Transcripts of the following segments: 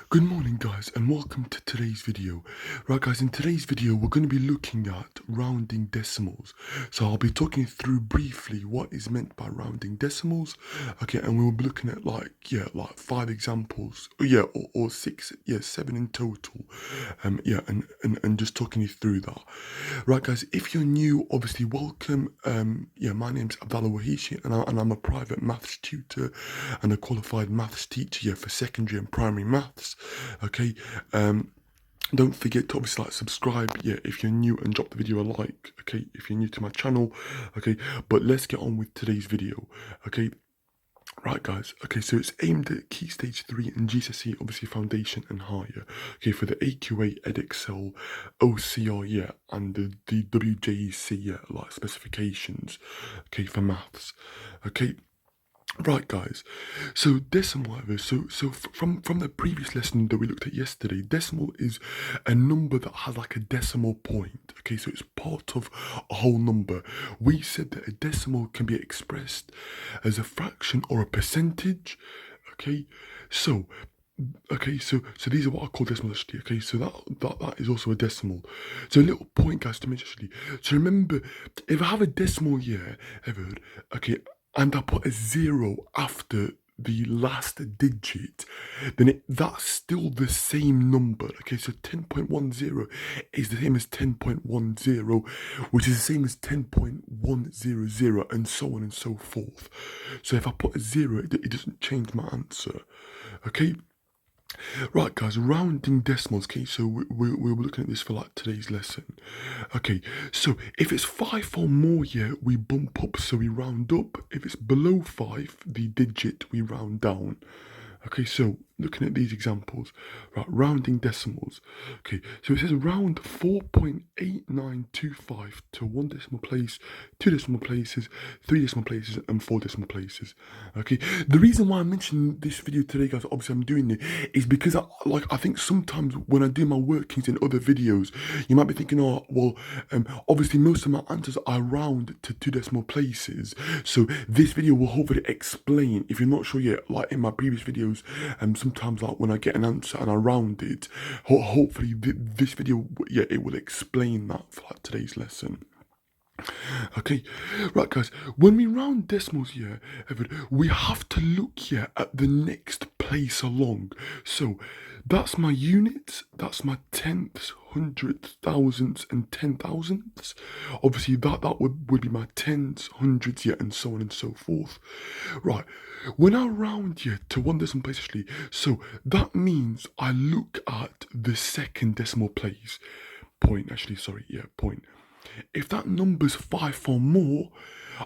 Good morning guys and welcome to today's video. Right guys, in today's video we're going to be looking at rounding decimals. So I'll be talking through briefly what is meant by rounding decimals. Okay, and we'll be looking at like 5 examples. Or six, seven in total. And just talking you through that. Right guys, if you're new, obviously welcome. My name's Abdallah W and I'm a private maths tutor and a qualified maths teacher for secondary and primary maths. Okay, don't forget to obviously subscribe if you're new, and drop the video a like, okay, if you're new to my channel. Okay, but let's get on with today's video. Okay, right guys, okay, so it's aimed at Key Stage 3 and GCSE, obviously foundation and higher, okay, for the AQA, EdExcel, OCR, and the WJEC, specifications, okay, for maths. Okay, right guys, so decimal, from the previous lesson that we looked at yesterday, decimal is a number that has like a decimal point. Okay, so it's part of a whole number. We said that a decimal can be expressed as a fraction or a percentage. Okay, so these are what I call decimals actually. Okay, so that is also a decimal. So a little point guys to mention actually, so remember, if I have a decimal here ever, okay, and I put a 0 after the last digit, then that's still the same number. Okay, so 10.10 is the same as 10.10, which is the same as 10.100, and so on and so forth. So if I put a 0, it doesn't change my answer. Okay, right guys, rounding decimals. Okay, so we were looking at this for like today's lesson. Okay, so if it's 5 or more, we bump up, so we round up. If it's below 5, the digit, we round down. Okay, so looking at these examples, right, rounding decimals. Okay, so it says round 4.8925 to 1 decimal place, 2 decimal places, 3 decimal places, and 4 decimal places. Okay, the reason why I'm mentioning this video today, guys, obviously I'm doing it, is because I think sometimes when I do my workings in other videos, you might be thinking, oh, well, obviously most of my answers are round to 2 decimal places. So this video will hopefully explain, if you're not sure yet, like in my previous videos, sometimes like when I get an answer and I round it, hopefully this video, it will explain that for like today's lesson. Okay, right guys, when we round decimals here, we have to look here at the next place along. So that's my units, that's my tenths, hundredths, thousandths, and 10,000ths. Obviously that would be my tens, hundreds, and so on and so forth. Right, when I round here to 1 decimal place actually, so that means I look at the second decimal place. Point. If that number's 5 or more,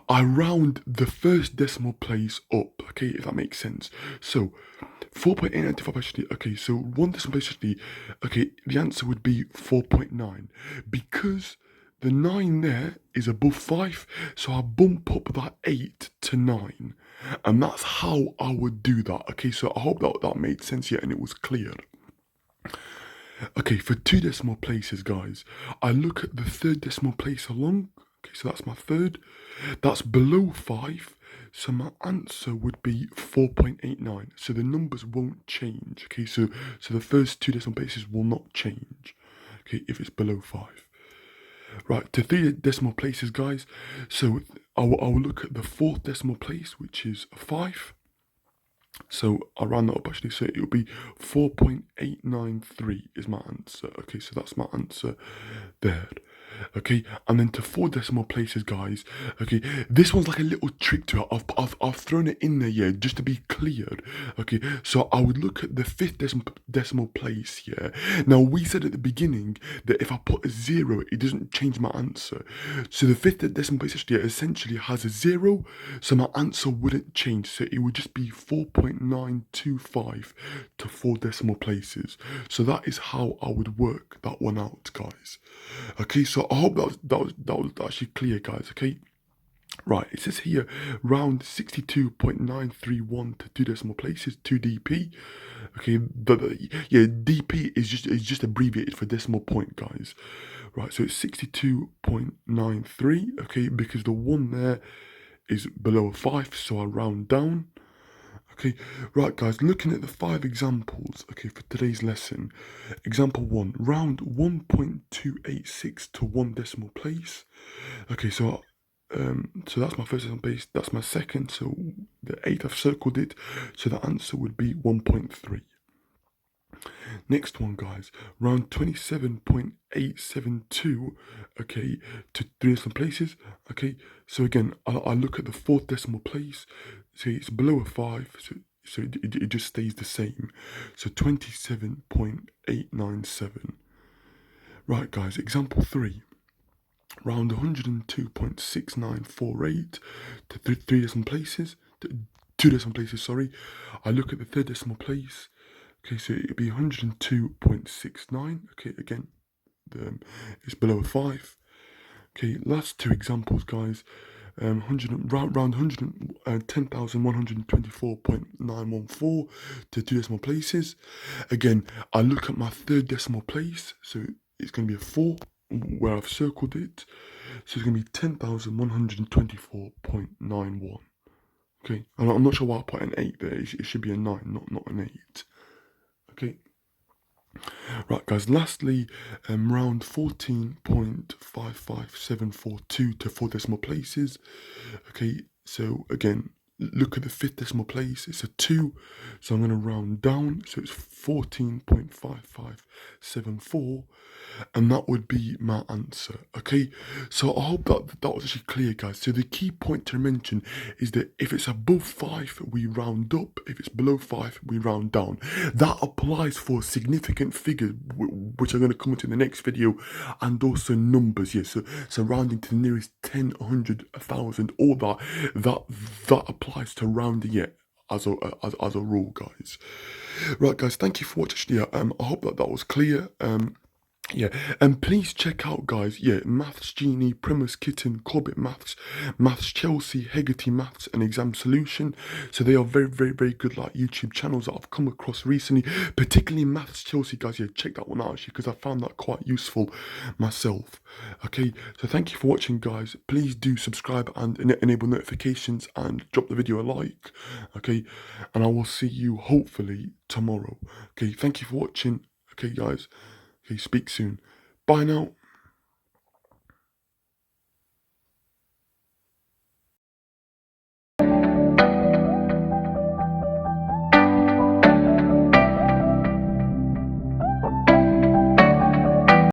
I round the first decimal place up, okay, if that makes sense. So 4.895 actually, okay, so 1 decimal place actually, okay, the answer would be 4.9. Because the 9 there is above 5, so I bump up that 8 to 9. And that's how I would do that, okay, so I hope that made sense here and it was clear. Okay, for 2 decimal places, guys, I look at the 3rd decimal place along. Okay, so that's my 3rd. That's below 5, so my answer would be 4.89. So the numbers won't change. Okay, so the first 2 decimal places will not change. Okay, if it's below 5. Right, to 3 decimal places, guys. So I will look at the 4th decimal place, which is 5. So I'll round that up actually, so it'll be 4.893 is my answer. Okay, so that's my answer there. Okay, and then to 4 decimal places, guys. Okay, this one's like a little trick to it. I've thrown it in there, just to be cleared. Okay, so I would look at the 5th decimal place here. Now we said at the beginning that if I put a 0, it doesn't change my answer. So the 5th decimal place actually essentially has a 0, so my answer wouldn't change. So it would just be 4.925 to 4 decimal places. So that is how I would work that one out, guys. Okay, so I hope that was actually clear, guys. Okay, right, it says here round 62.931 to 2 decimal places, 2 dp. Okay, dp is just abbreviated for decimal point, guys. Right, so it's 62.93. Okay, because the 1 there is below a 5, so I round down. Okay, right guys, looking at the 5 examples, okay, for today's lesson. Example 1, round 1.286 to 1 decimal place. Okay, so that's my first decimal place, that's my second, so the 8th I've circled it, so the answer would be 1.3. Next one, guys, round 27.872, okay, to 3 decimal places. Okay, so again, I look at the 4th decimal place, so it's below a 5, so it just stays the same. So 27.897. Right, guys, example 3. Round 102.6948 to 3 decimal places, 2 decimal places, sorry. I look at the 3rd decimal place. Okay, so it'd be 102.69. Okay, again, it's below a 5. Okay, last 2 examples, guys. Round 110,124.914 to 2 decimal places. Again, I look at my 3rd decimal place, so it's going to be a 4 where I've circled it. So it's going to be 10,124.91. Okay, I'm not sure why I put an 8 there. It should be a 9, not an 8. Okay. Right, guys, lastly, round 14.55742 to 4 decimal places. Okay, so again, look at the 5th decimal place, it's a 2, so I'm going to round down, so it's 14.5574, and that would be my answer. Okay, so I hope that was actually clear, guys. So the key point to mention is that if it's above 5, we round up. If it's below 5, we round down. That applies for significant figures, which are going to come into the next video, and also numbers. Yeah, so rounding to the nearest 10, 100, 1,000, all that applies to rounding it as a rule, guys. Right, guys, thank you for watching. Yeah, I hope that was clear. Yeah, and please check out, guys, yeah, Maths Genie, Primus Kitten, Corbett Maths, Maths Chelsea, Hegarty Maths, and Exam Solution. So they are very, very, very good, like, YouTube channels that I've come across recently, particularly Maths Chelsea, guys. Yeah, check that one out, actually, because I found that quite useful myself. Okay, so thank you for watching, guys. Please do subscribe and enable notifications and drop the video a like, okay, and I will see you, hopefully, tomorrow. Okay, thank you for watching. Okay, guys. Okay, speak soon. Bye now.